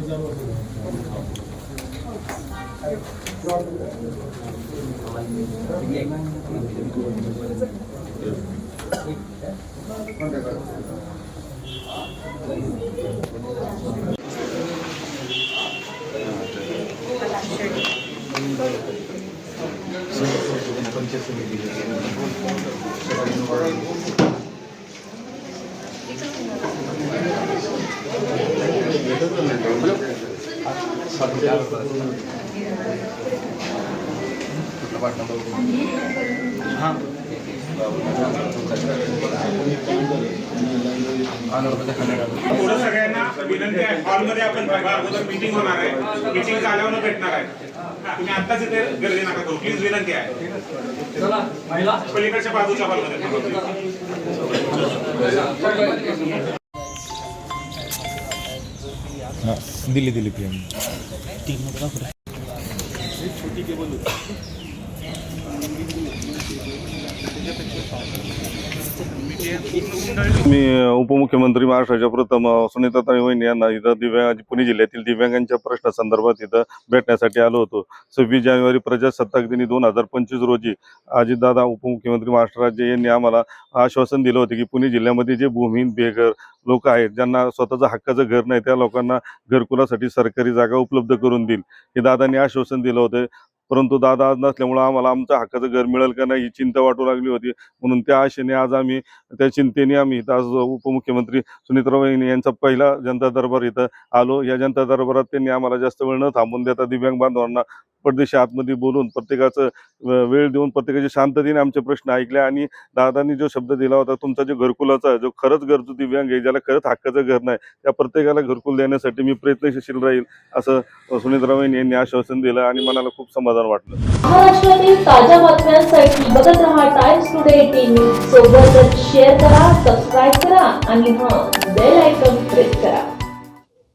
थोडं सगळ्यांना विनंती आहे, हॉलमध्ये आपण अगोदर मीटिंग होणार आहे, मीटिंग झाल्यावर भेटणार आहे. तुम्ही आत्ताच इथे गर्दी नका करू, प्लीज विनंती आहे. पलीकडच्या बाजूच्या हॉलमध्ये दिली पीएम छोटी केबल मी उपमुख्यमंत्री महाराष्ट्राच्या प्रथम सुनीताताई वहिनी यांना इथं पुणे जिल्ह्यातील दिव्यांगांच्या प्रश्नासंदर्भात इथं भेटण्यासाठी आलो होतो. 26 जानेवारी प्रजासत्ताक दिनी 2025 रोजी अजितदादा उपमुख्यमंत्री महाराष्ट्र राज्य यांनी आम्हाला आश्वासन दिलं होतं की पुणे जिल्ह्यामध्ये जे भूमिहीन बेघर लोक आहेत, ज्यांना स्वतःचं हक्काचं घर नाही, त्या लोकांना घरकुलासाठी सरकारी जागा उपलब्ध करून देईल हे दादांनी आश्वासन दिलं होतं. परंतु दादा आज नसल्यामुळं आम्हाला आमचं हक्काचं घर मिळेल का नाही ही चिंता वाटू लागली होती. म्हणून त्या आशेने आज आम्ही त्या चिंतेने आम्ही इथं आज उपमुख्यमंत्री सुनीताताई वहिनी यांचा पहिला जनता दरबार इथं आलो. या जनता दरबारात त्यांनी आम्हाला जास्त वेळ न थांबून देता दिव्यांग बांधवांना पडदेशी आतमध्ये बोलून प्रत्येकाचं वेळ देऊन प्रत्येकाचे शांततेने आमचे प्रश्न ऐकले आणि दादांनी जो शब्द दिला होता, तुमचा जो घरकुलाचा जो खरंच गरजू दिव्यांग आहे, ज्याला खरंच हक्काचं घर नाही, त्या प्रत्येकाला घरकुल देण्यासाठी मी प्रयत्नशील राहील असं सुनीताताई वहिनी यांनी आश्वासन दिलं आणि मनाला खूप समाधान वाटलं. महाराष्ट्रातील ताज्या बातम्यांसाठी बघत रहा टाइम्स टुडे 18 न्यूज. सोबतच शेअर करा, सबस्क्राईब करा आणि बेल आयकॉन प्रेस करा.